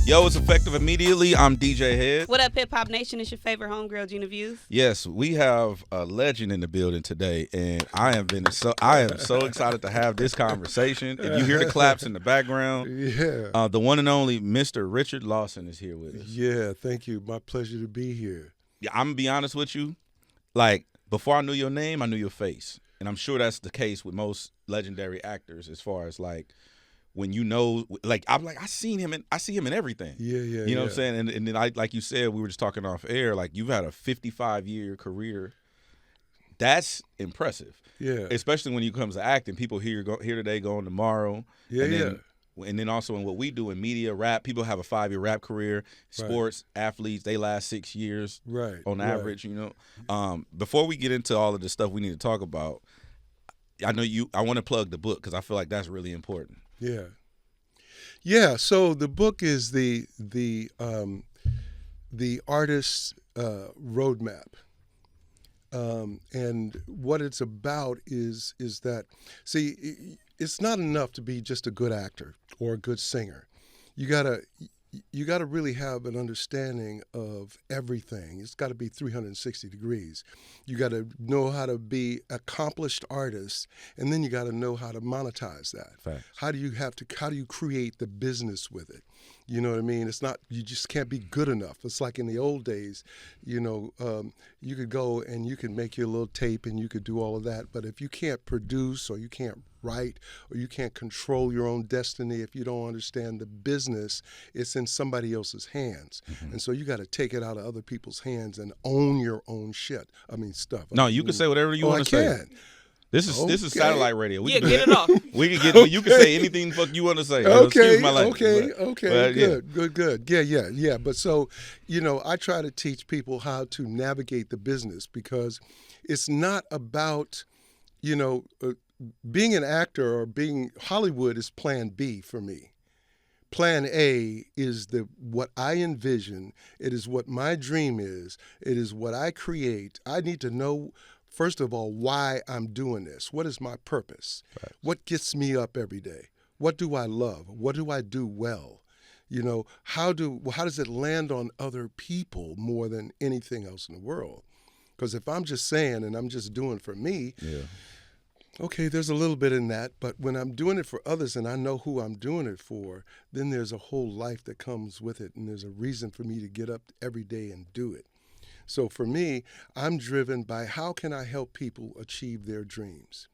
Yo, it's effective immediately. I'm DJ Hed. What up, Hip Hop Nation? It's your favorite homegirl, Gina Views. Yes, we have a legend in the building today, and I am so excited to have this conversation. If you hear the claps in the background, the one and only Mr. Richard Lawson is here with us. Yeah, thank you. My pleasure to be here. Yeah, I'm gonna be honest with you. Like, before I knew your name, I knew your face, and I'm sure that's the case with most legendary actors. As far as like, when you know, like, I'm like, I see him in everything. Yeah. You know what I'm saying? And then like you said, we were just talking off air, like, you've had a 55-year career. That's impressive. Yeah. Especially when you come to acting. People here today, going tomorrow. And then also in what we do in media, rap, people have a 5-year rap career. Sports, athletes, they last 6 years on average, you know. Before we get into all of the stuff we need to talk about, I want to plug the book because I feel like that's really important. Yeah. So the book is the artist's roadmap, and what it's about is that, see, it's not enough to be just a good actor or a good singer. You gotta really have an understanding of everything. It's got to be 360 degrees. You got to know how to be accomplished artists, and then you got to know how to monetize that. Facts. How do you create the business with it? You know what I mean? It's not, you just can't be good enough. It's like in the old days, you know, you could go and you could make your little tape and you could do all of that. But if you can't produce, or you can't write, or you can't control your own destiny, if you don't understand the business, it's in somebody else's hands. Mm-hmm. And so you got to take it out of other people's hands and own your own shit. I mean, stuff. No, you can say whatever you want to say. I can. This is satellite radio. Get it off. We can get. You can say anything fuck you want to say. Excuse my language, Good. Yeah. But so, you know, I try to teach people how to navigate the business, because it's not about, you know, being an actor or being Hollywood is plan B for me. Plan A is what I envision. It is what my dream is. It is what I create. I need to know, first of all, why I'm doing this. What is my purpose? Right. What gets me up every day? What do I love? What do I do well? You know, how does it land on other people more than anything else in the world? Because if I'm just saying and I'm just doing for me, okay, there's a little bit in that. But when I'm doing it for others and I know who I'm doing it for, then there's a whole life that comes with it, and there's a reason for me to get up every day and do it. So for me, I'm driven by how can I help people achieve their dreams.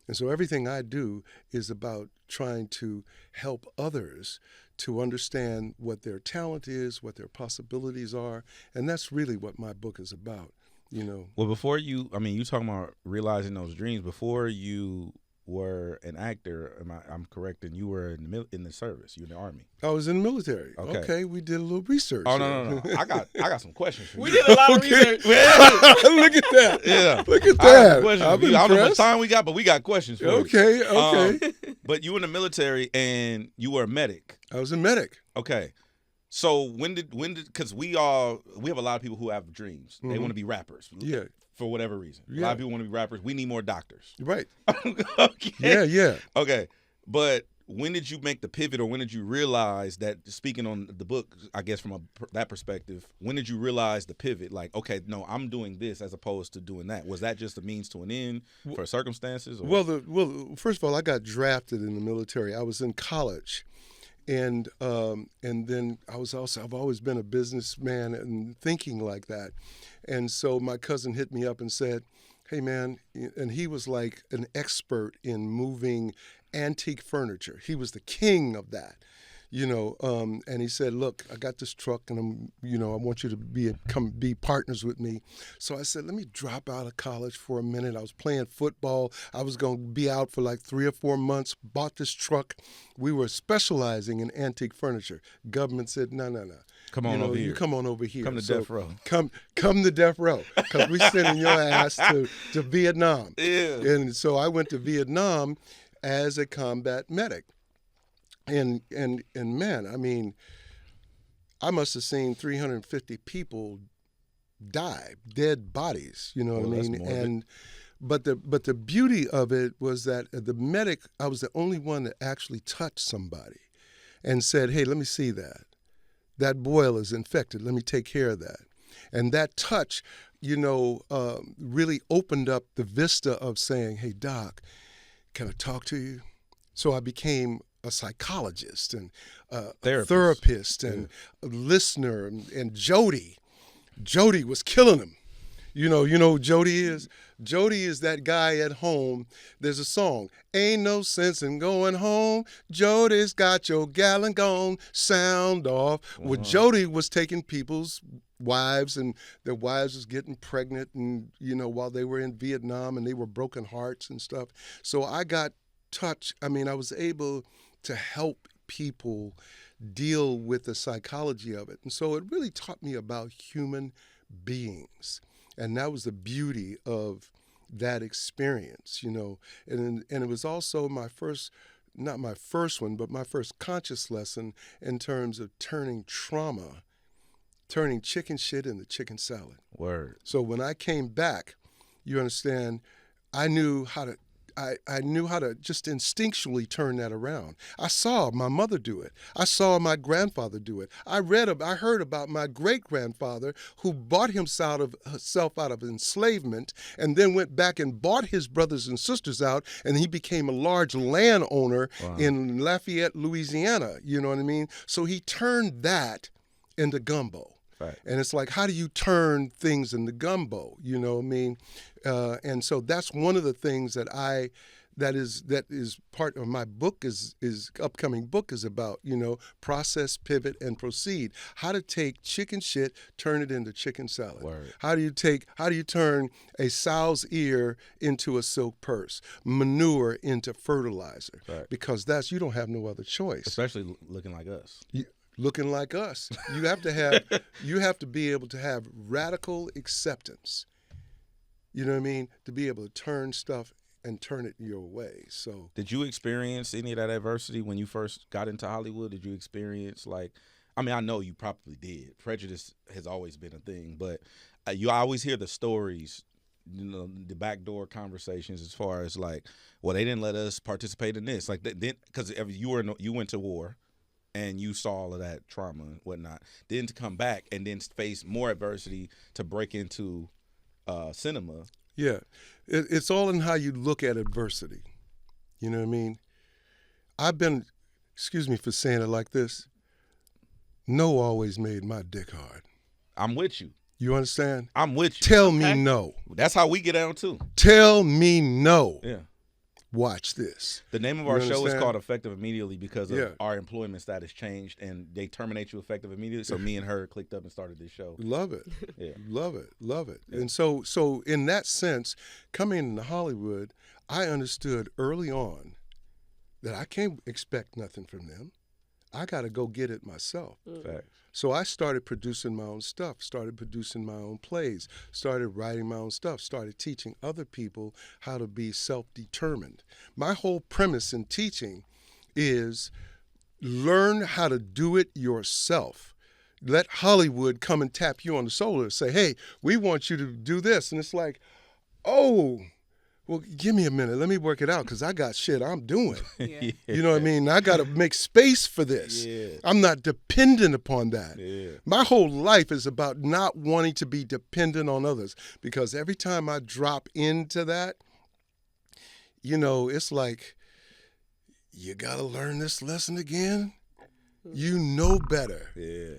And so everything I do is about trying to help others to understand what their talent is, what their possibilities are. And that's really what my book is about, you know. Well, before you talking about realizing those dreams, before you were an actor, I'm correct, and you were in the service, you were in the Army. I was in the military. Okay, we did a little research. Oh, no. I got some questions for you. We did a lot of research. Look at that. Yeah. Look at that. I don't know how much time we got, but we got questions for you. Okay. But you were in the military and you were a medic. I was a medic. Okay. So when did because we have a lot of people who have dreams. Mm-hmm. They want to be rappers. Yeah. For whatever reason. Yeah. A lot of people want to be rappers. We need more doctors. Right. Okay. Yeah. Okay. But when did you make the pivot, or when did you realize that, speaking on the book, I guess from that perspective, when did you realize the pivot? Like, okay, no, I'm doing this as opposed to doing that. Was that just a means to an end for circumstances? Or? Well, first of all, I got drafted in the military. I was in college. And then I've always been a businessman and thinking like that. And so my cousin hit me up and said, hey, man, and he was like an expert in moving antique furniture. He was the king of that, you know. And he said, look, I got this truck, and I want you to come be partners with me. So I said, let me drop out of college for a minute. I was playing football. I was going to be out for like 3 or 4 months, bought this truck. We were specializing in antique furniture. Government said, no. Come on over here. You come on over here. Come to death row. Come to death row, because we're sending your ass to Vietnam. Yeah. And so I went to Vietnam as a combat medic. And man, I mean, I must have seen 350 people die, dead bodies, you know what I mean? But the beauty of it was that the medic, I was the only one that actually touched somebody and said, hey, let me see that. that boil is infected. Let me take care of that. And that touch, really opened up the vista of saying, hey, Doc, can I talk to you? So I became a psychologist and a therapist and a listener. And Jody was killing him. You know who Jody is? Jody is that guy at home. There's a song, ain't no sense in going home. Jody's got your gallon gone, sound off. Wow. Well, Jody was taking people's wives, and their wives was getting pregnant, and while they were in Vietnam, and they were broken hearts and stuff. So I got touched. I was able to help people deal with the psychology of it. And so it really taught me about human beings. And that was the beauty of that experience, and it was also my first, not my first one, but my first conscious lesson in terms of turning chicken shit into chicken salad. Word. So when I came back, you understand, I knew how to just instinctually turn that around. I saw my mother do it. I saw my grandfather do it. I heard about my great-grandfather who bought himself out of enslavement and then went back and bought his brothers and sisters out, and he became a large landowner in Lafayette, Louisiana. You know what I mean? So he turned that into gumbo. Right. And it's like, how do you turn things into gumbo? You know what I mean? And so that's one of the things that is part of my book is upcoming book is about, process, pivot, and proceed. How to take chicken shit, turn it into chicken salad. Word. How do you turn a sow's ear into a silk purse, manure into fertilizer? Right. Because you don't have no other choice. Especially looking like us. Looking like us. You have to be able to have radical acceptance. You know what I mean? To be able to turn stuff and turn it your way. So did you experience any of that adversity when you first got into Hollywood? Did you experience I know you probably did. Prejudice has always been a thing, but you always hear the stories, the backdoor conversations as far as they didn't let us participate in this. Because you went to war. And you saw all of that trauma and whatnot. Then to come back and then face more adversity to break into cinema. Yeah. It's all in how you look at adversity. You know what I mean? I've been, excuse me for saying it like this, no always made my dick hard. I'm with you. You understand? I'm with you. Tell me no. That's how we get down too. Tell me no. Yeah. Watch this. The name of our show is called Effective Immediately because of our employment status changed, and they terminate you effective immediately. So me and her clicked up and started this show. Love it. Yeah. Love it. Yeah. And so in that sense, coming into Hollywood, I understood early on that I can't expect nothing from them. I got to go get it myself. Facts. So I started producing my own stuff, started producing my own plays, started writing my own stuff, started teaching other people how to be self-determined. My whole premise in teaching is learn how to do it yourself. Let Hollywood come and tap you on the shoulder and say, hey, we want you to do this. And it's like, oh, well, give me a minute. Let me work it out because I got shit I'm doing. Yeah. You know what I mean? I got to make space for this. Yeah. I'm not dependent upon that. Yeah. My whole life is about not wanting to be dependent on others because every time I drop into that, it's like, you got to learn this lesson again. You know better. Yeah.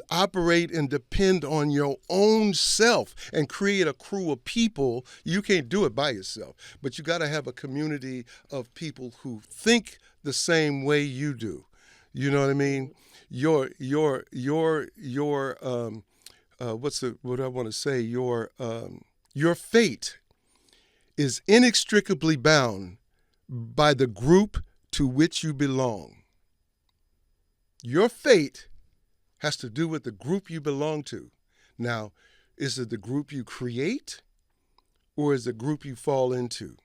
Operate and depend on your own self and create a crew of people. You can't do it by yourself, but you got to have a community of people who think the same way you do. You know what I mean? Your fate is inextricably bound by the group to which you belong. Your fate has to do with the group you belong to. Now, is it the group you create or is it the group you fall into?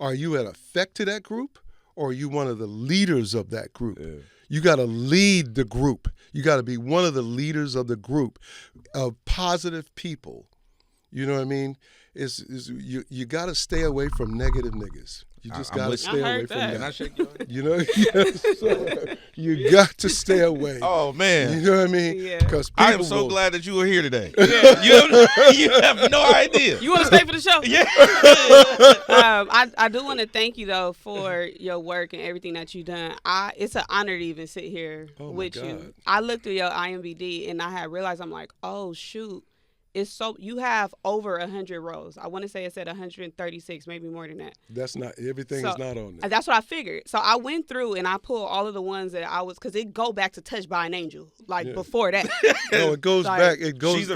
Are you an effect to that group or are you one of the leaders of that group? Yeah. You got to lead the group. You got to be one of the leaders of the group of positive people. You know what I mean? You got to stay away from negative niggas. You just got to stay away from that. Can I shake your hand? You know, so you got to stay away. Oh, man. You know what I mean? Yeah. Because I am so glad that you were here today. Yeah. You have no idea. You want to stay for the show? Yeah. I do want to thank you, though, for your work and everything that you've done. It's an honor to even sit here with you. I looked at your IMDb, and I had realized, I'm like, oh, shoot. You have over 100 roles. I want to say it said 136, maybe more than that. That's not, everything is not on there. That's what I figured. So I went through and I pulled all of the ones that I was, because it go back to Touched by an Angel, before that. No, it goes back. It goes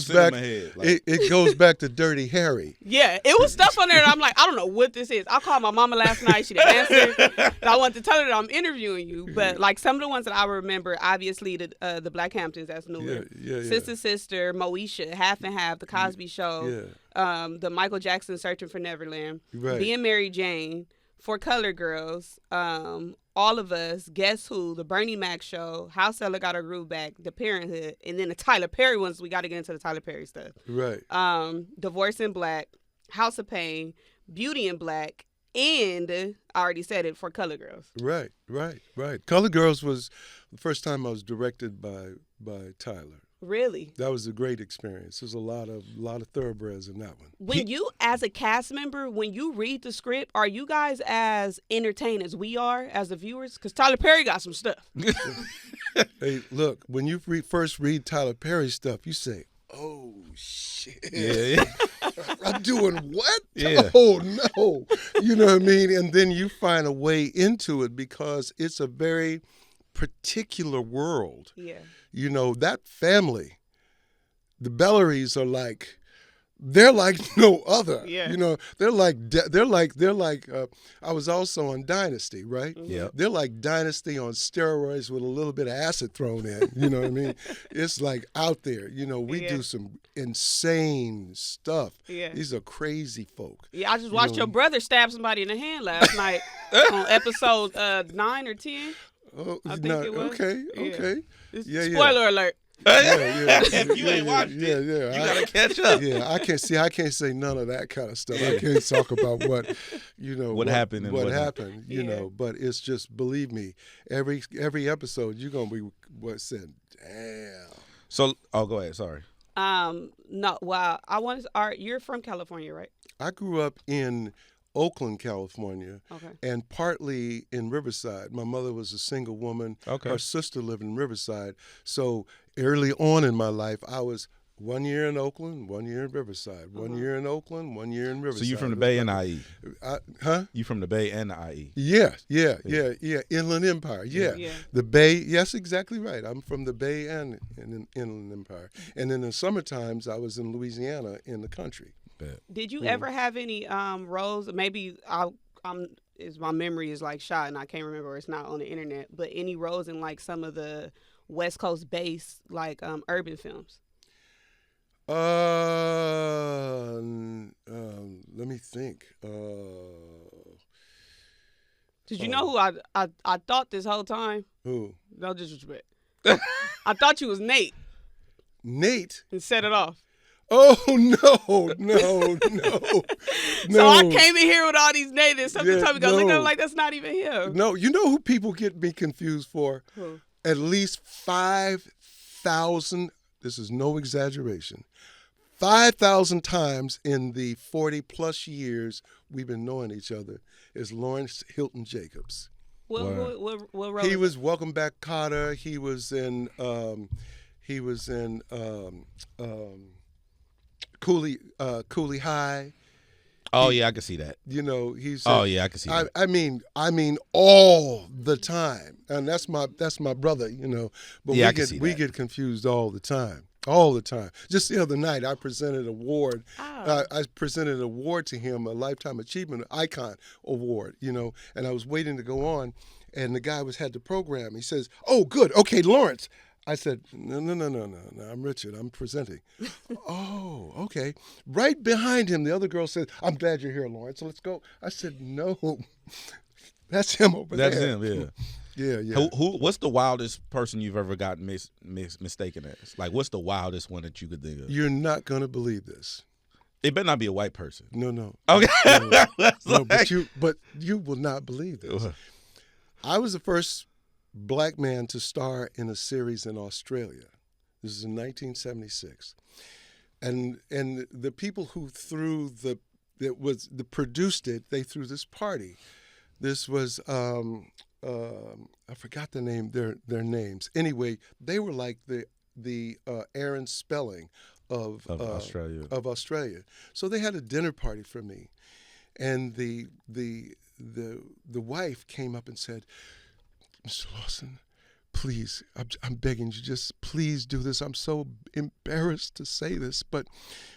back. It goes back to Dirty Harry. Yeah, it was stuff on there that I'm like, I don't know what this is. I called my mama last night. She didn't answer. I wanted to tell her that I'm interviewing you, but like some of the ones that I remember, obviously the Blackhamptons, that's newer. Sister, Moesha, Half and Half, The Cosby Show, the Michael Jackson Searching for Neverland, Being Mary Jane, For Color Girls, All of Us, Guess Who, The Bernie Mac Show, How Stella Got Her Groove Back, The Parenthood, and then the Tyler Perry ones. We got to get into the Tyler Perry stuff. Right. Divorce in Black, House of Pain, Beauty in Black, and I already said it, For Color Girls. Right. Color Girls was the first time I was directed by Tyler. Really? That was a great experience. There's a lot of thoroughbreds in that one. When you, as a cast member, when you read the script, are you guys as entertained as we are as the viewers? Because Tyler Perry got some stuff. Hey, look, when you first read Tyler Perry's stuff, you say, oh, shit. Yeah. I'm doing what? Yeah. Oh, no. You know what I mean? And then you find a way into it because it's a very particular world. Yeah. You know, that family, the Bellarys are like, they're like no other. Yeah. You know, they're like I was also on Dynasty, right? Yeah. They're like Dynasty on steroids with a little bit of acid thrown in. You know what I mean? It's like out there. You know, we do some insane stuff. Yeah. These are crazy folk. Yeah, I just watched your brother stab somebody in the hand last night on episode 9 or 10. Oh, I think it was. Okay. Yeah. Spoiler alert. If you ain't watched it, you gotta catch up. Yeah, I can't say none of that kind of stuff. I can't talk about what happened and what happened. You know, but it's just, believe me, every episode you're gonna be saying, damn. So, go ahead. Sorry. No. Wow. You're from California, right? I grew up in Oakland, California, okay, and partly in Riverside. My mother was a single woman. Okay. Her sister lived in Riverside. So early on in my life, I was 1 year in Oakland, 1 year in Riverside, 1 year in Oakland, 1 year in Riverside. So you from the Bay and the IE? Huh? You from the Bay and the IE? Yeah. Inland Empire, yeah. The Bay, yes, exactly right. I'm from the Bay and Inland Empire. And in the summer times, I was in Louisiana in the country. Did you ever have any roles? Maybe my memory is like shot and I can't remember, or it's not on the internet. But any roles in like some of the West Coast based like urban films? Let me think. Did you know who I thought this whole time? Who? No disrespect. I thought you was Nate. Nate? And set it off. Oh, no. So I came in here with all these natives. Something told me, look at him like that's not even him. No, you know who people get me confused for? Who? At least 5,000, this is no exaggeration, 5,000 times in the 40-plus years we've been knowing each other is Lawrence Hilton Jacobs. What role? He was Welcome Back, Kotter. He was in Cooley High. Oh, yeah, I can see that. You know, he's. Oh, yeah, I can see that. I mean, all the time, and that's my brother. You know, but we get confused all the time. Just the other night, I presented an award. Oh. I presented an award to him, a Lifetime Achievement Icon Award. You know, and I was waiting to go on, and the guy had the program. He says, "Oh, good. Okay, Lawrence." I said, no, I'm Richard. I'm presenting. Oh, okay. Right behind him, the other girl said, I'm glad you're here, Lawrence. So let's go. I said, no, that's him over there. That's him, yeah. Yeah. What's the wildest person you've ever gotten mistaken as? Like, what's the wildest one that you could think of? You're not going to believe this. It better not be a white person. No. Okay. No, but you will not believe this. I was the first black man to star in a series in Australia. This is in 1976. And the people who produced it, they threw this party. This was I forgot their names. Anyway, they were like the Aaron Spelling of Australia. So they had a dinner party for me, and the wife came up and said, "Mr. Lawson, please, I'm begging you, just please do this. I'm so embarrassed to say this, but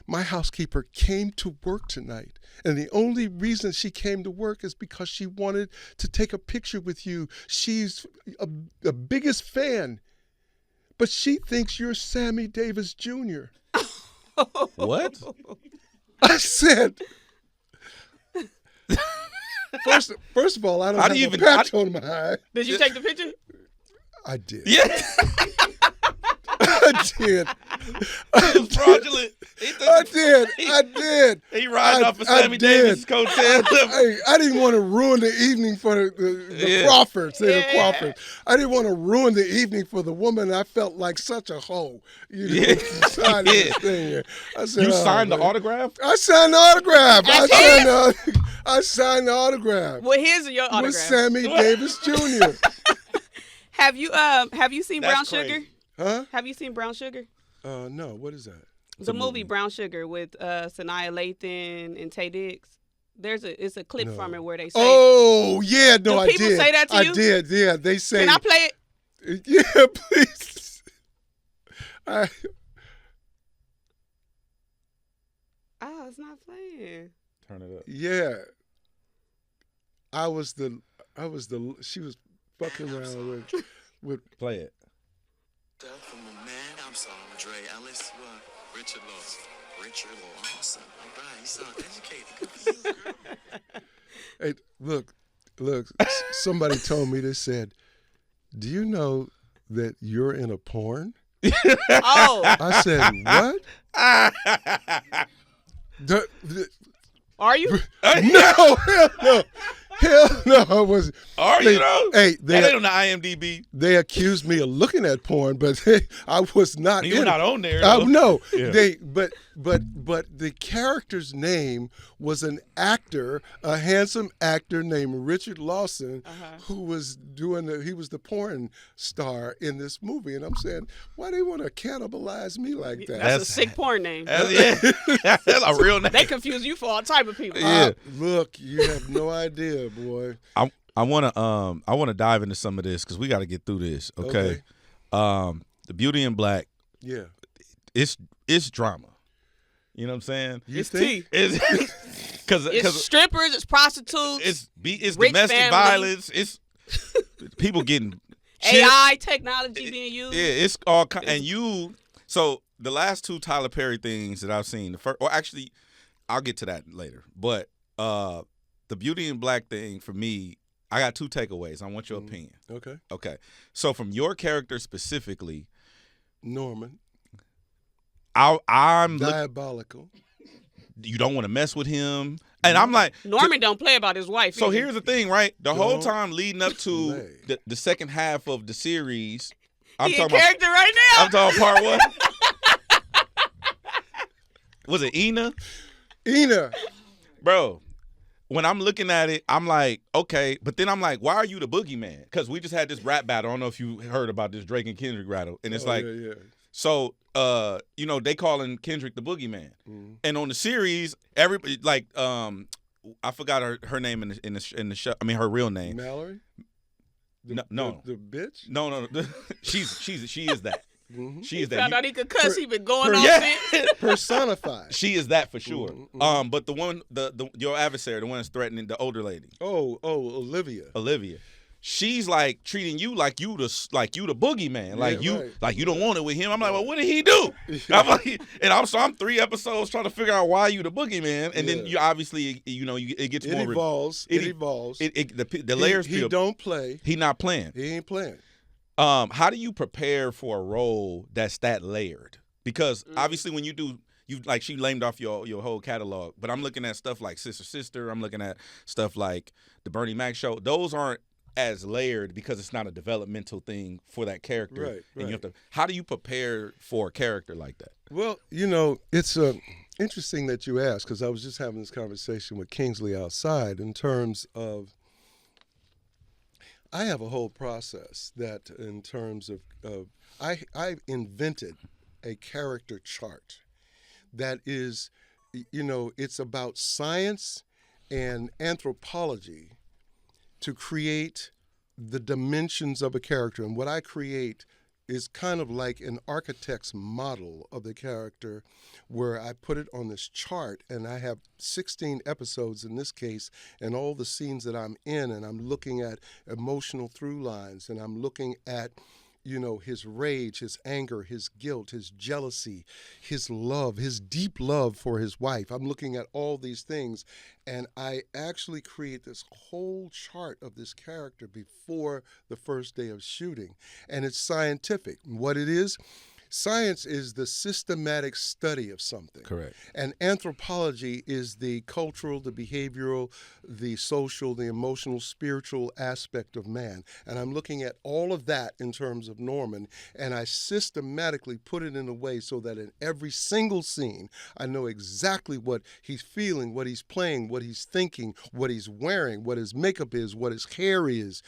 my housekeeper came to work tonight, and the only reason she came to work is because she wanted to take a picture with you. She's the biggest fan, but she thinks you're Sammy Davis Jr." What? I said, first of all, I don't have a patch on my eye. Did you take the picture? I did. Yeah. I did. It was fraudulent. I did. He riding off of Sammy Davis' coattail. Hey, I didn't want to ruin the evening for the Crawfords. The Crawfords. I didn't want to ruin the evening for the woman. I felt like such a hoe. Signing this thing here. I said, you signed the autograph? I signed the autograph. I signed the autograph. Well, here's your autograph. With Sammy Davis Jr. Have you seen Brown Sugar? Huh? Have you seen Brown Sugar? No. What is that? The movie Brown Sugar with Sanaa Lathan and Taye Diggs. It's a clip from it where they say. Oh yeah, no, I did. People say that to you? I did. Yeah, they say. Can I play it? Yeah, please. Oh, it's not playing. Turn it up. Yeah. She was fucking around with. Play it. From a man, I'm sorry, Dre Ellis, Richard Lawson. Richard Lawson. All right, you sound educated. Good for you, girl. Hey, look. Somebody told me this. Said, "Do you know that you're in a porn?" Oh. I said, "What?" Are you? No, hell no. Hell no, I wasn't. Are you though? Hey, they on the IMDb. They accused me of looking at porn, but I was not. You were not on there. No, yeah. But the character's name was an actor, a handsome actor named Richard Lawson, who was he was the porn star in this movie, and I'm saying, why they want to cannibalize me like that? That's a sick porn name. That's a real name. They confuse you for all type of people. Yeah. Look, you have no idea, boy. I wanna dive into some of this because we got to get through this. Okay. The Beauty in Black. Yeah. It's drama. You know what I'm saying? It's tea. It's strippers, it's prostitutes, it's domestic violence, it's people getting AI technology being used. Yeah, it's all so the last two Tyler Perry things that I've seen, actually, I'll get to that later. But the Beauty in Black thing for me, I got two takeaways. I want your opinion. Okay. So from your character specifically, Norman. I'm diabolical. You don't want to mess with him, and I'm like, Norman don't play about his wife. So here's the thing, right? The whole time leading up to the second half of the series, I'm talking character right now. I'm talking part one. Was it Ina? Bro. When I'm looking at it, I'm like, okay, but then I'm like, why are you the boogeyman? Because we just had this rap battle. I don't know if you heard about this Drake and Kendrick battle, and it's so they calling Kendrick the boogeyman, and on the series, everybody like I forgot her name in the show. I mean her real name. Mallory. No. The bitch. No. She is that. She is that. Found out he could cuss. He been going on since. Personified. She is that for sure. But the one, your adversary, the one that's threatening the older lady. Oh, Olivia. She's like treating you like you the boogeyman, like you don't want it with him. I'm like, well, what did he do? I'm 3 episodes trying to figure out why you the boogeyman, and then you obviously it gets more. It evolves. The layers. He don't play. He not playing. He ain't playing. How do you prepare for a role that's that layered? Because obviously when you do she named off your whole catalog. But I'm looking at stuff like Sister Sister. I'm looking at stuff like the Bernie Mac show. Those aren't as layered because it's not a developmental thing for that character. Right. And you have to. How do you prepare for a character like that? Well, it's interesting that you ask, because I was just having this conversation with Kingsley outside in terms of, I have a whole process that in terms of I invented a character chart that is, it's about science and anthropology to create the dimensions of a character. And what I create is kind of like an architect's model of the character, where I put it on this chart, and I have 16 episodes in this case, and all the scenes that I'm in, and I'm looking at emotional through lines, and I'm looking at his rage, his anger, his guilt, his jealousy, his love, his deep love for his wife. I'm looking at all these things, and I actually create this whole chart of this character before the first day of shooting. And it's scientific. What it is, science is the systematic study of something. Correct. And anthropology is the cultural, the behavioral, the social, the emotional, spiritual aspect of man. And I'm looking at all of that in terms of Norman, and I systematically put it in a way so that in every single scene, I know exactly what he's feeling, what he's playing, what he's thinking, what he's wearing, what his makeup is, what his hair is.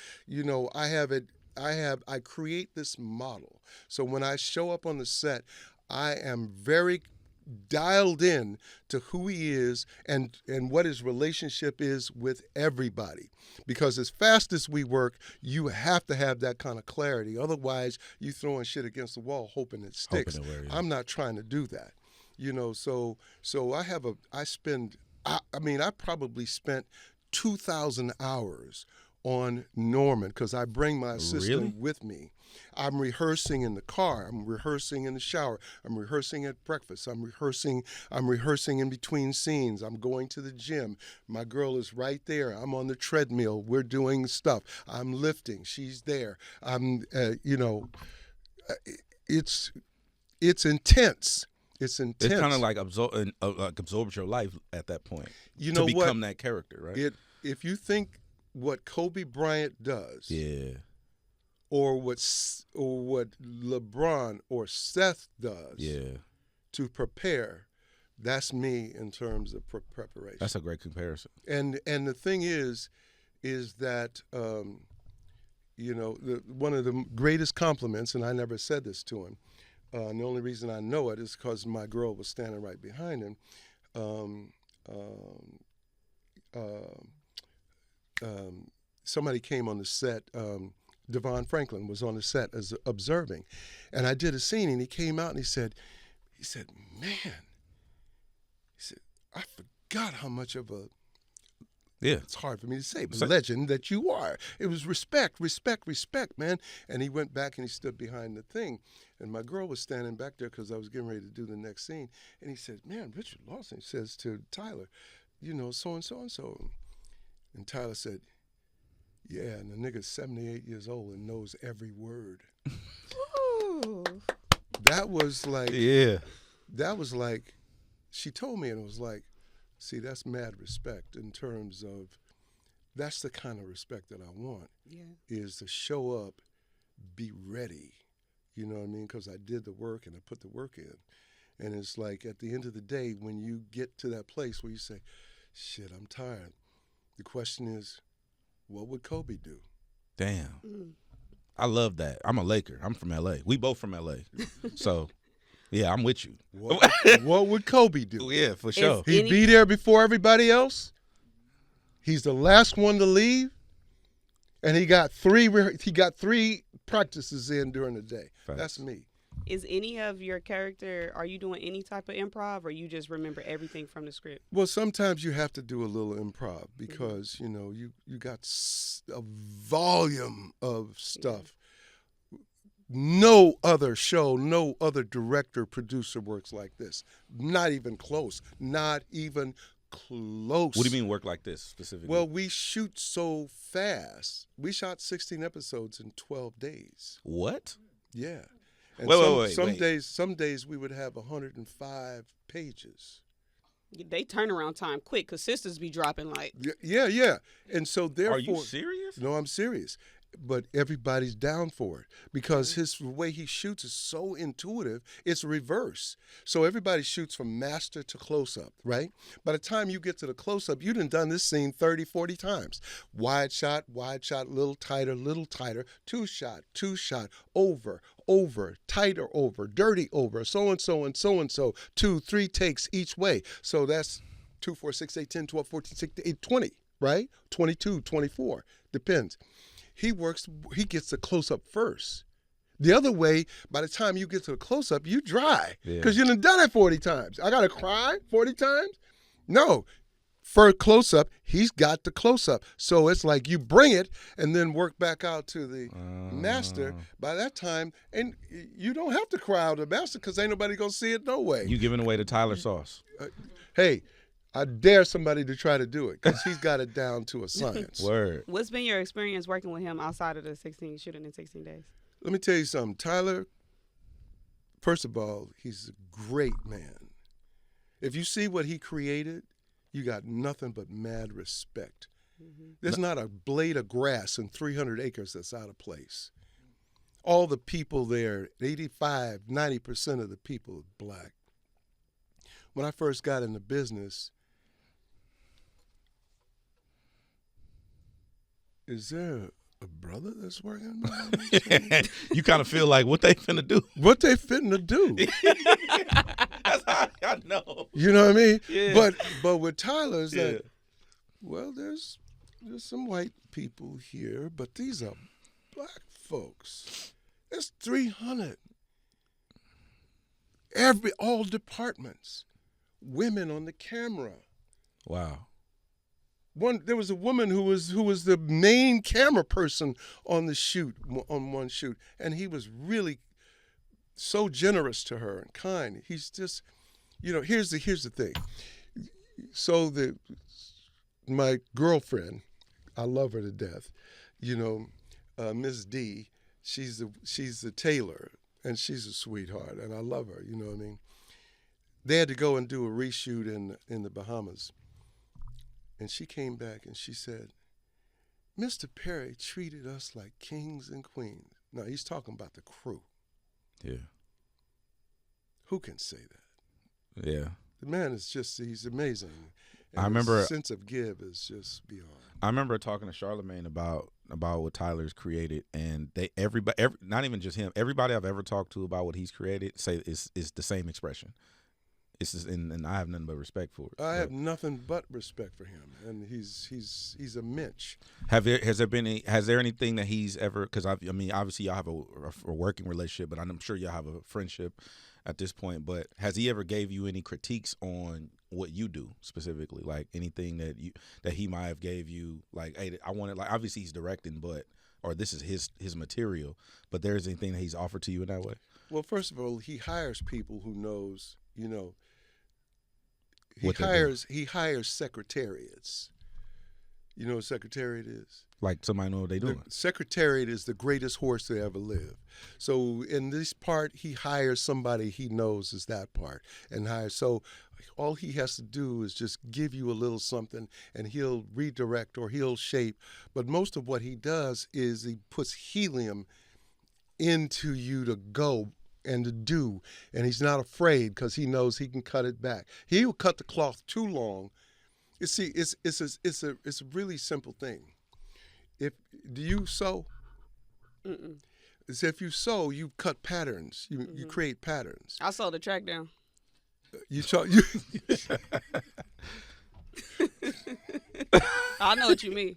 I create this model. So when I show up on the set, I am very dialed in to who he is and what his relationship is with everybody. Because as fast as we work, you have to have that kind of clarity. Otherwise, you throwing shit against the wall hoping it sticks. I'm not trying to do that. So I probably spent 2,000 hours on Norman, because I bring my assistant with me. I'm rehearsing in the car. I'm rehearsing in the shower. I'm rehearsing at breakfast. I'm rehearsing in between scenes. I'm going to the gym. My girl is right there. I'm on the treadmill. We're doing stuff. I'm lifting. She's there. It's intense. It's intense. It's kind of like absorbs your life at that point. To become that character, right? If you think what Kobe Bryant does, or what LeBron or Seth does, to prepare, that's me in terms of preparation. That's a great comparison. And the thing is that one of the greatest compliments, and I never said this to him, and the only reason I know it is because my girl was standing right behind him. Somebody came on the set. Devon Franklin was on the set as observing, and I did a scene, and he came out and he said, "Man," he said, "I forgot how much of a it's hard for me to say, but legend that you are. It was respect, man." And he went back and he stood behind the thing, and my girl was standing back there because I was getting ready to do the next scene, and he said, "Man, Richard Lawson says to Tyler, so and so and so." And Tyler said, "Yeah, and the nigga's 78 years old and knows every word." Ooh. That was like, she told me, and it was like, see, that's mad respect in terms of, that's the kind of respect that I want, is to show up, be ready, you know what I mean? Because I did the work and I put the work in. And it's like, at the end of the day, when you get to that place where you say, shit, I'm tired, the question is, what would Kobe do? Damn. I love that. I'm a Laker. I'm from L.A. We both from L.A. So, yeah, I'm with you. What would Kobe do? Yeah, for sure. He'd be there before everybody else. He's the last one to leave. And he got three practices in during the day. Facts. That's me. Is any of your character, are you doing any type of improv, or you just remember everything from the script? Well, sometimes you have to do a little improv because, you got a volume of stuff. No other show, no other director, producer works like this. Not even close. Not even close. What do you mean work like this specifically? Well, we shoot so fast. We shot 16 episodes in 12 days. What? Yeah. And some days we would have 105 pages. They turnaround time quick because sisters be dropping like. Yeah. And so therefore. Are you serious? No, I'm serious. But everybody's down for it because the way he shoots is so intuitive. It's reverse. So everybody shoots from master to close-up, right? By the time you get to the close-up, you done this scene 30, 40 times. Wide shot, little tighter, two shot, over, tighter over, dirty over, so-and-so and so-and-so, 2, 3 takes each way. So that's 2, 4, 6, 8, 10, 12, 14, 16, 18, 20, right? 22, 24, depends. He gets the close-up first. The other way, by the time you get to the close-up, you dry because you done it 40 times. I got to cry 40 times? No. For close-up, he's got the close-up. So it's like you bring it and then work back out to the master. By that time, and you don't have to cry out to the master because ain't nobody going to see it no way. You giving away the Tyler sauce. Hey. I dare somebody to try to do it because he's got it down to a science. Word. What's been your experience working with him outside of the shooting in 16 days? Let me tell you something. Tyler, first of all, he's a great man. If you see what he created, you got nothing but mad respect. Mm-hmm. There's not a blade of grass in 300 acres that's out of place. All the people there, 85, 90% of the people are black. When I first got into business, is there a brother that's working on this? You kind of feel like what they finna do. What they finna do. That's how I know. You know what I mean? Yeah. But with Tyler, it's like, well, there's some white people here, but these are black folks. There's 300. All departments. Women on the camera. Wow. There was a woman who was the main camera person on one shoot, and he was really so generous to her and kind. He's just, here's the thing. So my girlfriend, I love her to death. Miss D, she's the tailor, and she's a sweetheart, and I love her. You know what I mean? They had to go and do a reshoot in the Bahamas. And she came back and she said, Mr. Perry treated us like kings and queens. No, he's talking about the crew. Yeah. Who can say that? Yeah. The man he's amazing. And I remember his sense of give is just beyond. I remember talking to Charlemagne about what Tyler's created, and everybody, not even just him, everybody I've ever talked to about what he's created say is the same expression. And I have nothing but respect for it. I have nothing but respect for him, and he's a mensch. Has there anything that he's ever? Because obviously y'all have a working relationship, but I'm sure y'all have a friendship at this point. But has he ever gave you any critiques on what you do specifically, like anything that he might have gave you, like, hey, I want it, like, obviously he's directing, or this is his material, but there's anything that he's offered to you in that way? Well, first of all, he hires people who knows, He hires secretariats. You know what a secretariat is? Like somebody know what they're doing. The secretariat is the greatest horse to ever live. So in this part, he hires somebody he knows is that part. So all he has to do is just give you a little something, and he'll redirect or he'll shape. But most of what he does is he puts helium into you to go and to do, and he's not afraid because he knows he can cut it back. He'll cut the cloth too long. You see, it's a really simple thing. Do you sew? Mm-mm. It's if you sew, you cut patterns. You create patterns. I sew the track down. I know what you mean.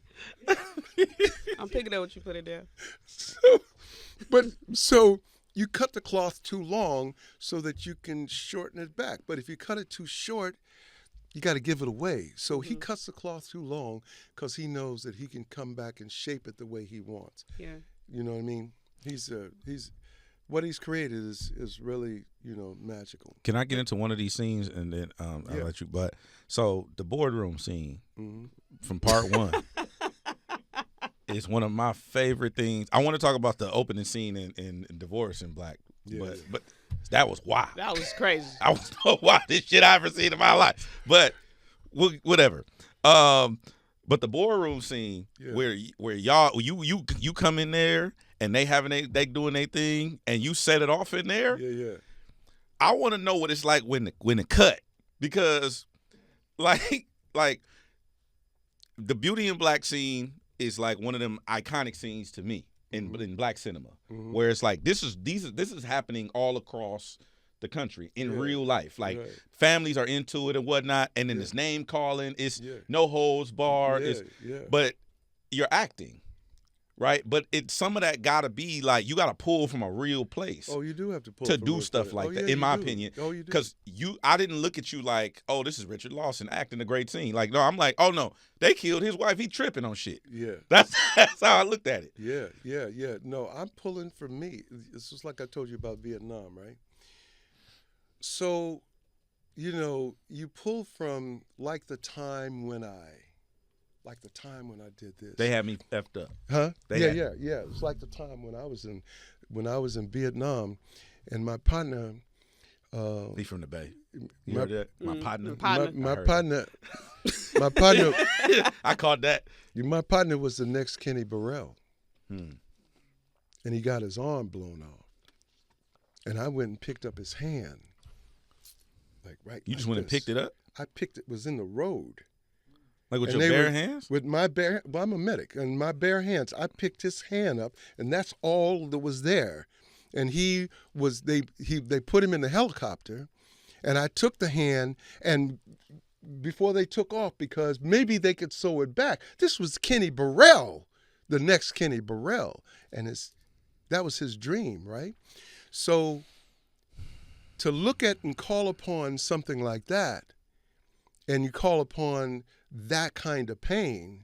I'm picking up what you put it down. So you cut the cloth too long so that you can shorten it back. But if you cut it too short, you got to give it away. So he cuts the cloth too long because he knows that he can come back and shape it the way he wants. Yeah. You know what I mean? He's what he's created is really, magical. Can I get into one of these scenes and then I'll let you? But so the boardroom scene from part one is one of my favorite things. I want to talk about the opening scene in Divorce in Black But that was wild. That was crazy. I was so wildest shit I ever seen in my life. But whatever. But the boardroom scene where y'all you come in there and they doing their thing and you set it off in there. Yeah. I want to know what it's like when the cut, because like the Beauty in Black scene is like one of them iconic scenes to me in black cinema, where it's like this is happening all across the country in real life. Like families are into it and whatnot, and then this name calling, it's no holds barred, but you're acting, right? But some of that gotta be like you gotta pull from a real place. Oh, you do have to pull to from do real stuff place. like that, Yeah, in my opinion. Oh, you do. Because I didn't look at you like, oh, this is Richard Lawson acting a great scene. Like, no, I'm like, oh no, they killed his wife. He tripping on shit. Yeah. That's how I looked at it. Yeah. No, I'm pulling from me. It's just like I told you about Vietnam, right? So, you pull from like the time when I did this. They had me effed up. Huh? Yeah. It's like the time when I was in Vietnam, and my partner. He from the Bay. You heard that? My partner. My partner. My partner. I caught that. My partner was the next Kenny Burrell, and he got his arm blown off, and I went and picked up his hand. You just went and picked it up? I picked it. Was in the road. Like with your bare hands? With my bare. Well, I'm a medic, and my bare hands. I picked his hand up, and that's all that was there. And they put him in the helicopter, and I took the hand, and before they took off, because maybe they could sew it back. This was Kenny Burrell, the next Kenny Burrell, and that was his dream, right? So to look at and call upon something like that, and you call upon that kind of pain,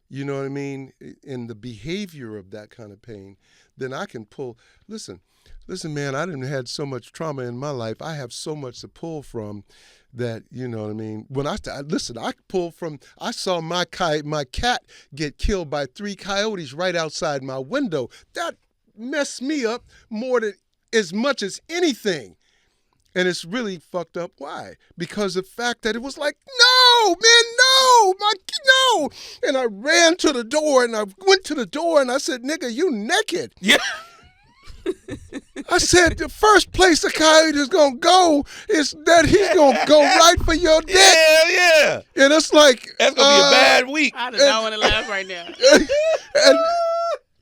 you know what I mean, and the behavior of that kind of pain, then I can pull. Listen, man, I didn't had so much trauma in my life. I have so much to pull from that, you know what I mean. When I pull from. I saw my cat get killed by 3 coyotes right outside my window. That messed me up as much as anything. And it's really fucked up. Why? Because the fact that it was like, no, man, no. And I ran to the door, and I went to the door, and I said, nigga, you naked. Yeah. I said, the first place a coyote is going to go is that he's going to go right for your dick. Yeah. And it's like. That's going to be a bad week. I do not want to laugh right now.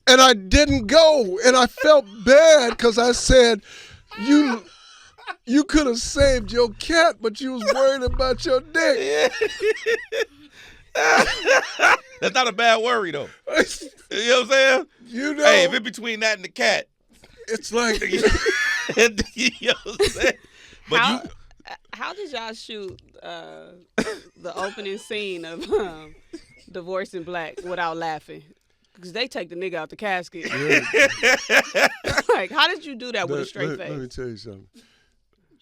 And I didn't go, and I felt bad because I said, you could have saved your cat, but you was worried about your dick. That's not a bad worry, though. You know what I'm saying? Hey, if it's between that and the cat. It's like. You know what I'm saying? But how did y'all shoot the opening scene of Divorce in Black without laughing? Because they take the nigga out the casket. Yeah. Like, how did you do that with a straight face? Let me tell you something.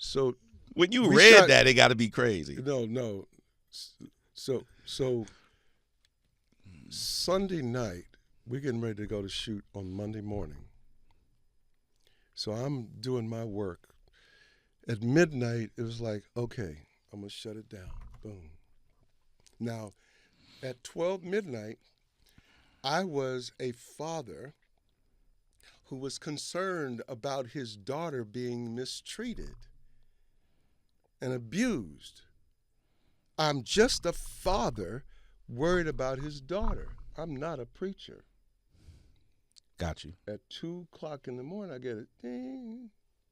So when you read that, it got to be crazy. No. So Sunday night, we're getting ready to go to shoot on Monday morning. So I'm doing my work. At midnight, it was like, okay, I'm going to shut it down. Boom. Now, at 12 midnight, I was a father who was concerned about his daughter being mistreated and abused. I'm just a father worried about his daughter. I'm not a preacher. Got you. At 2:00 in the morning, I get a ding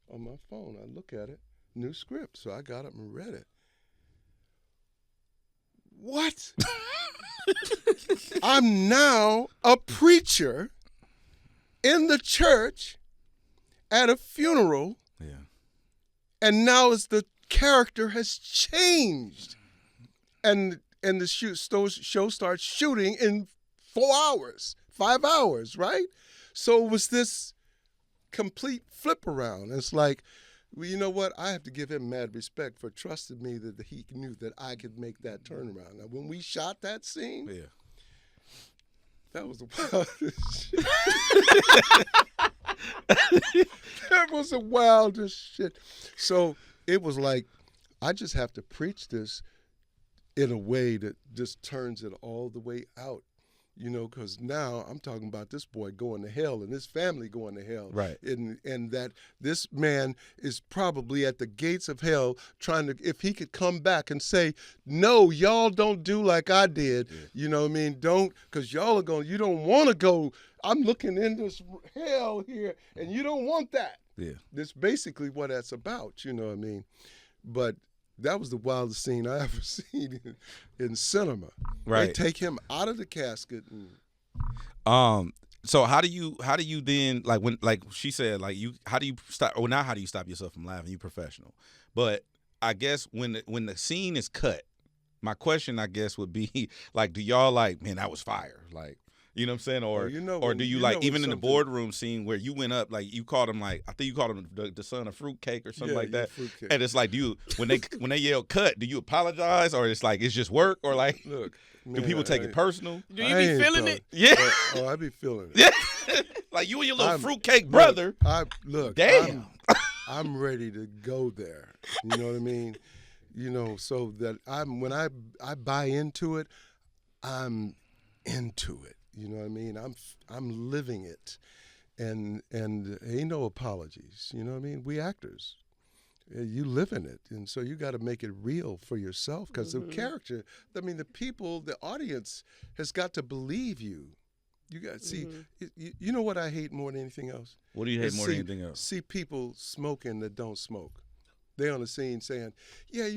on my phone. I look at it, new script. So I got up and read it. What? I'm now a preacher in the church at a funeral. Yeah. And now the character has changed. And the show starts shooting in 4 hours, 5 hours, right? So it was this complete flip around. It's like, well, you know what? I have to give him mad respect for trusting me that he knew that I could make that turnaround. Now, when we shot that scene, that was the wildest shit. There was was the wildest shit. So it was like, I just have to preach this in a way that just turns it all the way out. Because now I'm talking about this boy going to hell and his family going to hell. Right. And that this man is probably at the gates of hell trying to, if he could come back and say, no, y'all don't do like I did. Yeah. You know what I mean? Don't, because y'all are going, you don't want to go. I'm looking in this hell here and you don't want that. Yeah. That's basically what that's about. You know what I mean? But that was the wildest scene I ever seen in cinema. Right. They take him out of the casket. So how do you then, like, when, like she said, like, how do you stop? Well, now how do you stop yourself from laughing? You professional, but I guess when the scene is cut, my question, I guess, would be like, do y'all like, man, that was fire, like. You know what I'm saying? Or do you like, even in the boardroom scene where you went up, like you called him, like, I think you called him the son of fruitcake or something like that. Fruitcake. And it's like, when they yell cut, do you apologize, or it's like it's just work, or like, look, do people take it personal? Do you be feeling it? Yeah. I be feeling it. Yeah. Like you and your little fruitcake brother. Look. Damn. I'm ready to go there. You know what I mean? So that when I buy into it, I'm into it. You know what I mean? I'm living it, and ain't no apologies. You know what I mean? We actors, you live in it, and so you got to make it real for yourself, because the character. I mean, the people, the audience has got to believe you. You got to see. You know what I hate more than anything else? What do you hate more than anything else? See people smoking that don't smoke. They on the scene saying, "Yeah,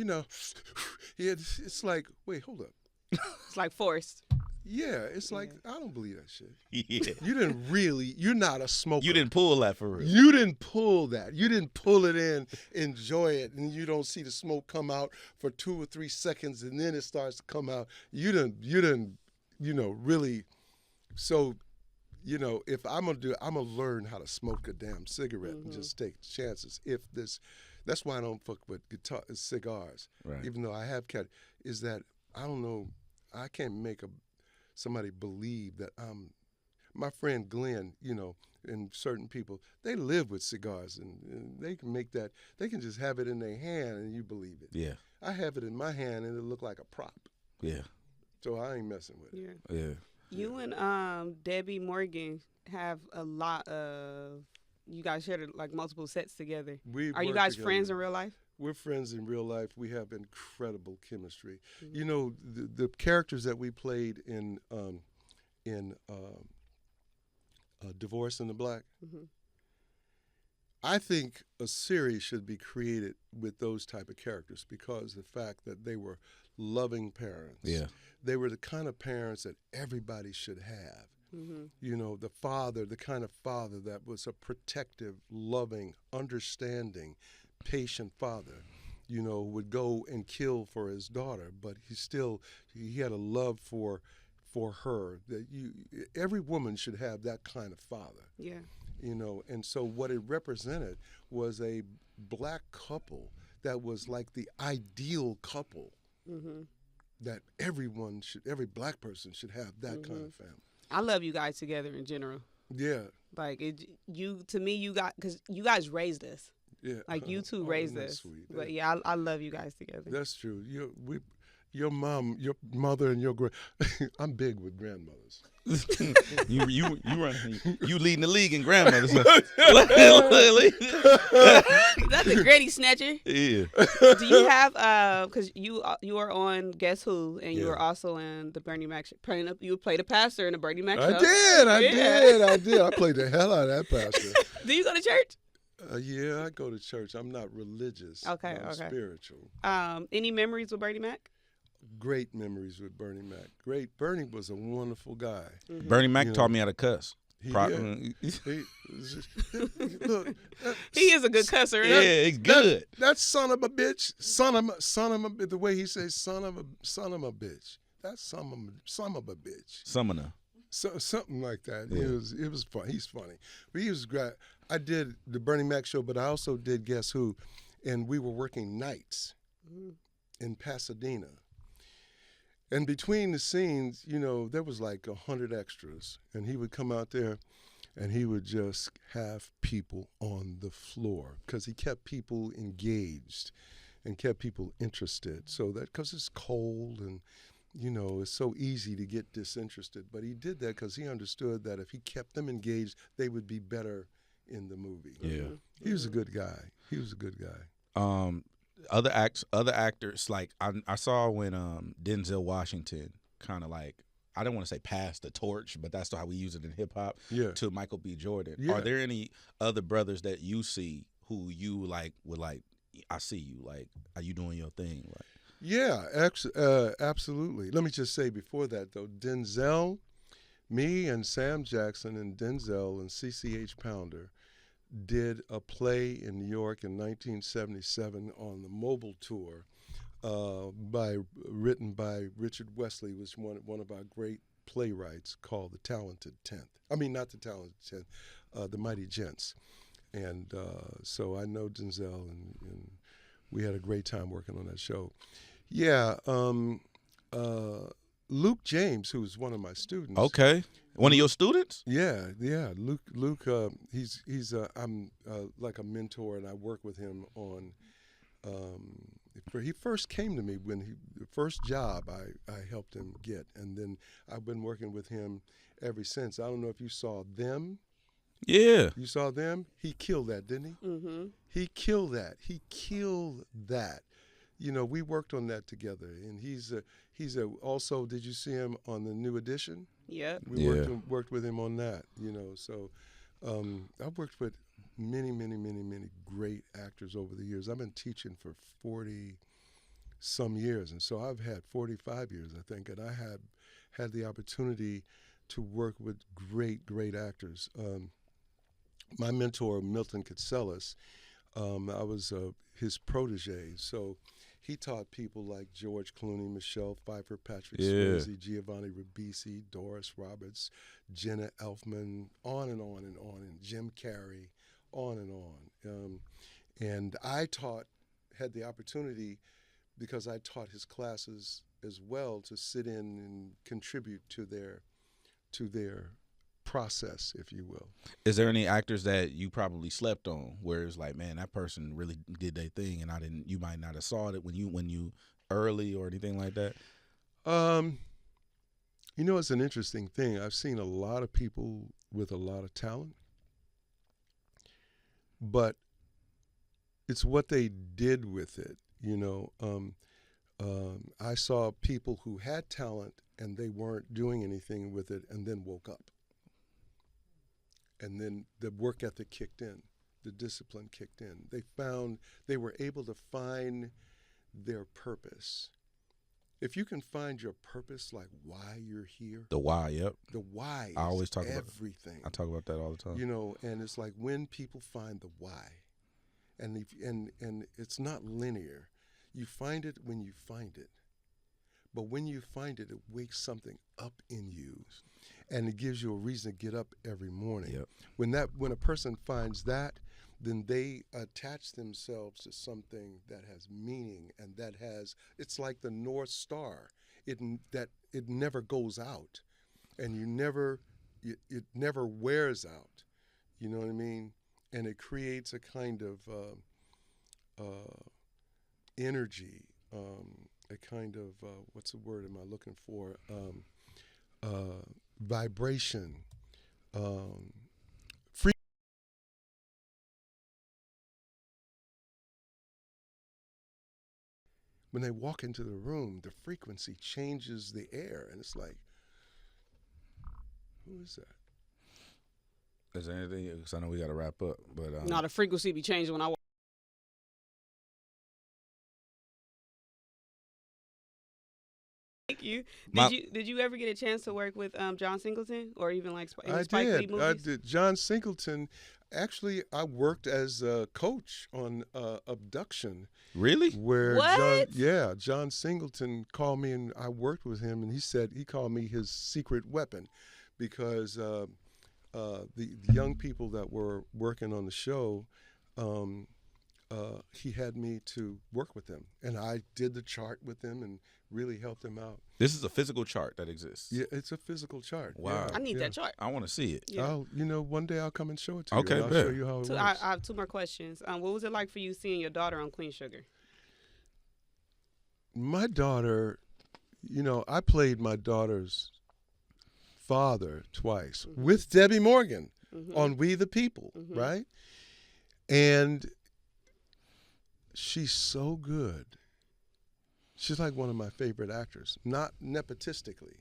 it's like, wait, hold up." It's like forced. Yeah, it's like, I don't believe that shit. Yeah. You're not a smoker. You didn't pull that for real. You didn't pull that. You didn't pull it in, enjoy it, and you don't see the smoke come out for 2 or 3 seconds, and then it starts to come out. You didn't, really. So, if I'm going to learn how to smoke a damn cigarette and just take chances. That's why I don't fuck with cigars. Right. Even though I have is that, I don't know, I can't make somebody believe that my friend Glenn, and certain people, they live with cigars, and they can make that, they can just have it in their hand and you believe it. Yeah. I have it in my hand and it look like a prop. Yeah. So I ain't messing with it. Yeah. You and Debbi Morgan have a lot of, you guys shared like multiple sets together. Are you guys friends in real life? We're friends in real life. We have incredible chemistry. The characters that we played in Divorce in the Black, I think a series should be created with those type of characters, because the fact that they were loving parents. Yeah. They were the kind of parents that everybody should have. The father, the kind of father that was a protective, loving, understanding, patient father, would go and kill for his daughter, but he had a love for her that every woman should have that kind of father. Yeah. And so what it represented was a black couple that was like the ideal couple that every black person should have that kind of family. I love you guys together in general. Yeah. Like because you guys raised us. Yeah. Like you two raised us. Sweet. But yeah, I love you guys together. That's true. Your mother and your I'm big with grandmothers. you leading the league in grandmothers. That's a granny snatcher. Yeah. Do you have because you are on Guess Who, and you were also in the Bernie Mac show. You played a pastor in the Bernie Mac show. I did. I played the hell out of that pastor. Do you go to church? Yeah, I go to church. I'm not religious. Okay. I'm spiritual. Any memories with Bernie Mac? Great memories with Bernie Mac. Great. Bernie was a wonderful guy. Bernie Mac taught me how to cuss. Look, he is a good cusser. Yeah, he's good. That son of a bitch, the way he says son of a bitch. That's son of a bitch. Summoner. Something like that. Yeah. It was fun. He's funny. But he was great. I did the Bernie Mac show, but I also did Guess Who, and we were working nights in Pasadena. And between the scenes, there was like 100 extras, and he would come out there, and he would just have people on the floor because he kept people engaged and kept people interested. So that because it's cold and, you know, it's so easy to get disinterested. But he did that because he understood that if he kept them engaged, they would be better in the movie. Yeah. He was a good guy. He was a good guy. Other actors, like I saw when Denzel Washington kind of like, I don't want to say pass the torch, but that's how we use it in hip hop, to Michael B. Jordan. Yeah. Are there any other brothers that you see who you like would like, I see you, like, are you doing your thing? Like, yeah, absolutely. Let me just say before that, though, Denzel, me and Sam Jackson and Denzel and CCH Pounder did a play in New York in 1977 on the Mobile Tour, written by Richard Wesley, was one of our great playwrights, called The Talented Tenth. I mean, not The Talented Tenth, The Mighty Gents. And so I know Denzel, and we had a great time working on that show. Yeah, Luke James, who's one of my students. Okay. One of your students? Yeah. Luke, he's I'm like a mentor, and I work with him on. He first came to me when the first job I helped him get, and then I've been working with him ever since. I don't know if you saw Them. Yeah. You saw Them? He killed that, didn't he? Mm-hmm. He killed that. You know, we worked on that together, and he's also. Did you see him on the New Edition? Yeah. We worked with him on that. You know, so I've worked with many great actors over the years. I've been teaching for 40 some years, and so I've had 45 years, I think, and I had the opportunity to work with great actors. My mentor, Milton Katselas, I was his protege, so he taught people like George Clooney, Michelle Pfeiffer, Patrick Swayze, Giovanni Ribisi, Doris Roberts, Jenna Elfman, on and on, and Jim Carrey, on and on. And I had the opportunity, because I taught his classes as well, to sit in and contribute to their process, if you will. Is there any actors that you probably slept on, where it's like, man, that person really did their thing, and you might not have saw it when you early or anything like that? You know, it's an interesting thing. I've seen a lot of people with a lot of talent, but it's what they did with it. You know, I saw people who had talent and they weren't doing anything with it, and then woke up. And then the work ethic kicked in, the discipline kicked in. They were able to find their purpose. If you can find your purpose, like why you're here. The why, yep. The why I always talk everything. I talk about that all the time. You know, and it's like when people find the why, and it's not linear. You find it when you find it. But when you find it, it wakes something up in you, and it gives you a reason to get up every morning. Yep. When a person finds that, then they attach themselves to something that has meaning, and it's like the North Star. It never goes out, and it never wears out. You know what I mean? And it creates a kind of energy. A kind of, what's the word am I looking for? Vibration. When they walk into the room, the frequency changes the air, and it's like, who is that? Is there anything? Because I know we got to wrap up, but no, the frequency be changing when I walk. Thank you. Did you ever get a chance to work with John Singleton, or even like Spike Lee movies? I did. John Singleton. Actually, I worked as a coach on Abduction. Really? Where what? John Singleton called me, and I worked with him, and he called me his secret weapon, because the young people that were working on the show, he had me to work with him, and I did the chart with him and really helped him out. This is a physical chart that exists. Yeah, it's a physical chart. Wow. Yeah, I need that chart. I want to see it. Yeah. One day I'll come and show it to Okay, you. I'll show you how it works. I have 2 more questions. What was it like for you seeing your daughter on Queen Sugar? My daughter, I played my daughter's father twice with Debbi Morgan on We the People, right? And she's so good. She's like one of my favorite actors, not nepotistically,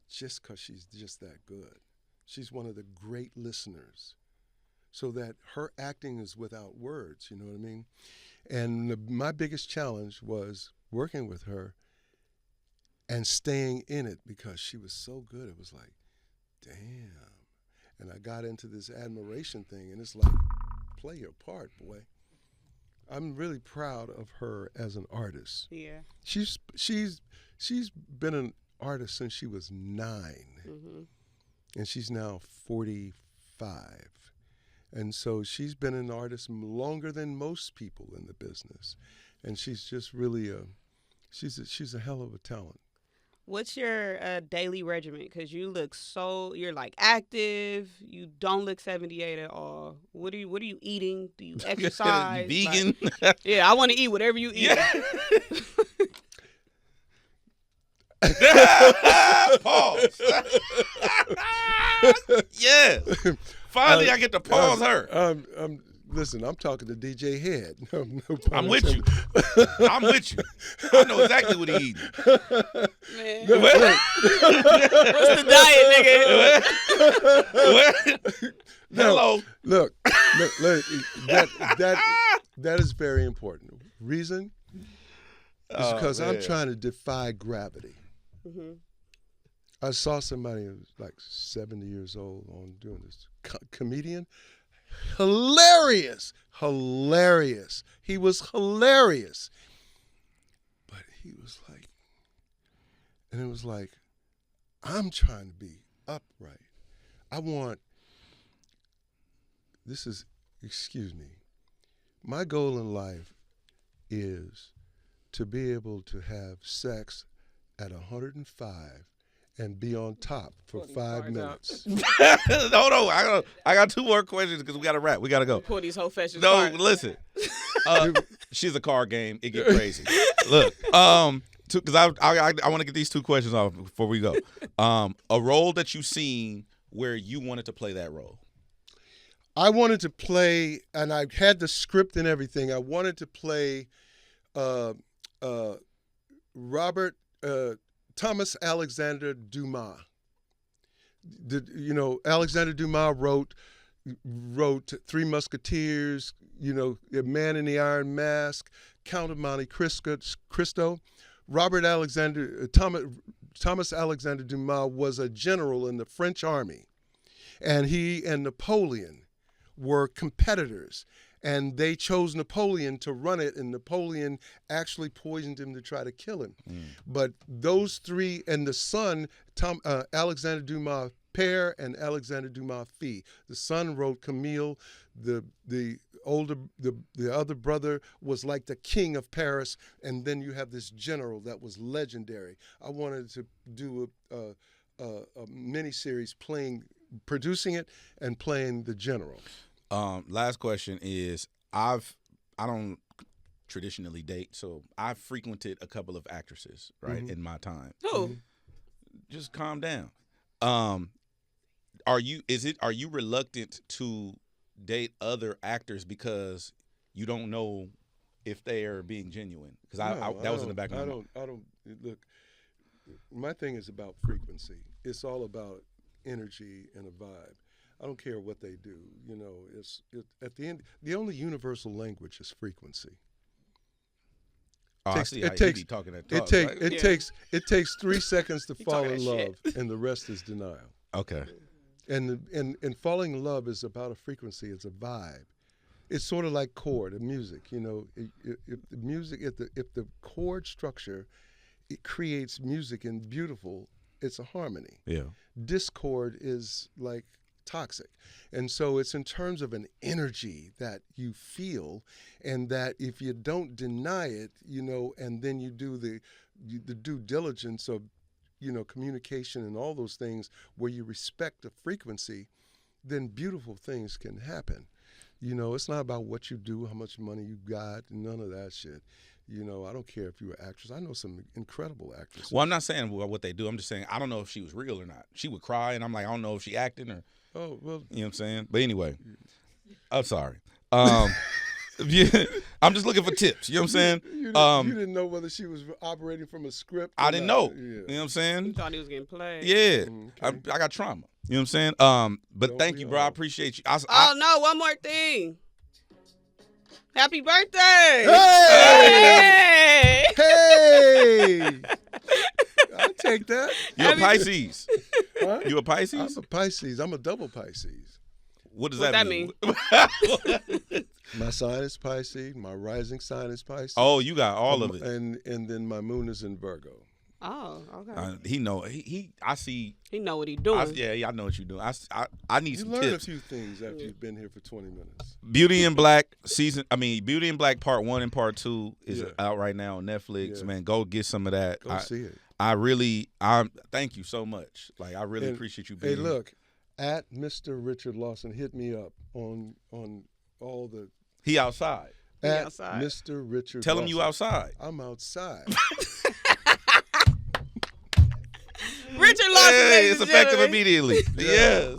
just because she's just that good. She's one of the great listeners, so that her acting is without words, you know what I mean? And my biggest challenge was working with her and staying in it because she was so good. It was like, damn. And I got into this admiration thing, and it's like, play your part, boy. I'm really proud of her as an artist. Yeah. She's been an artist since she was 9, and she's now 45. And so she's been an artist longer than most people in the business, and she's just really she's a hell of a talent. What's your daily regimen? Because you're like active. You don't look 78 at all. What are you eating? Do you exercise? Vegan? Like, yeah, I want to eat whatever you eat. Pause. Yes. Finally, I get to pause her. Listen, I'm talking to DJ Hed. No I'm with you. I'm with you. I know exactly what he eating. Man. No, What's the diet, nigga? Hello. Look, that is very important. Reason is because I'm trying to defy gravity. I saw somebody who was like 70 years old on doing this comedian. Hilarious. He was hilarious. But he was like, and it was like, I'm trying to be upright. Excuse me. My goal in life is to be able to have sex at 105 and be on top for 5 minutes. Hold on, I got 2 more questions because we got to wrap. We got to go. Pull these whole fashions. No, listen. She's a card game. It get crazy. Look, because I want to get these 2 questions off before we go. A role that you seen where you wanted to play that role. I wanted to play, and I had the script and everything. I wanted to play Thomas Alexander Dumas. Alexander Dumas wrote Three Musketeers, A Man in the Iron Mask, Count of Monte Cristo. Thomas Alexander Dumas was a general in the French army, and he and Napoleon were competitors. And they chose Napoleon to run it, and Napoleon actually poisoned him to try to kill him. But those 3, and the son, Alexander Dumas père and Alexander Dumas fille. The son wrote Camille. The other brother was like the king of Paris, and then you have this general that was legendary. I wanted to do a miniseries producing it and playing the general. Last question is, I don't traditionally date, so I've frequented a couple of actresses, right, in my time. Who? Just calm down. Are you reluctant to date other actors because you don't know if they are being genuine? Because that was in the back of my mind. I don't look. My thing is about frequency. It's all about energy and a vibe. I don't care what they do. At the end, the only universal language is frequency. It takes 3 seconds to fall in love, and the rest is denial. Okay. And falling in love is about a frequency. It's a vibe. It's sort of like chord and music. If the chord structure, it creates music and beautiful, it's a harmony. Yeah. Discord is like toxic. And so it's in terms of an energy that you feel, and that if you don't deny it, and then you do the due diligence of, communication and all those things where you respect the frequency, then beautiful things can happen. It's not about what you do, how much money you got, none of that shit. I don't care if you're an actress. I know some incredible actresses. Well, I'm not saying what they do. I'm just saying I don't know if she was real or not. She would cry, and I'm like, I don't know if she acting or. Oh, well. You know what I'm saying? But anyway, I'm sorry. Yeah, I'm just looking for tips. You know what I'm saying? You didn't know whether she was operating from a script. I didn't know. Yeah. You know what I'm saying? You thought he was getting played. Yeah. Okay. I got trauma. You know what I'm saying? But Don't thank we you, bro. all? I appreciate you. No, one more thing. Happy birthday! Hey! Hey! I'll take that. You a Pisces? Huh? You a Pisces? I'm a Pisces. I'm a double Pisces. What does What that mean? My sign is Pisces. My rising sign is Pisces. Oh, you got all of it. And then my moon is in Virgo. Oh, okay. He know. I see. He know what he doing. Yeah, I know what you're doing. I need You some learn tips. a few things after you've been here for 20 minutes. Beauty in Black Beauty in Black Part 1 and Part 2 is out right now on Netflix. Yeah. Man, go get some of that. Go see it. I thank you so much. Like, I really And, appreciate you being Hey, here. look, at Mr. Richard Lawson, hit me up on all the. He outside. At outside. Mr. Richard Tell him Lawson. you outside. I'm outside. Richard Lawson, Hey, ladies it's and effective gentlemen. immediately. Yes.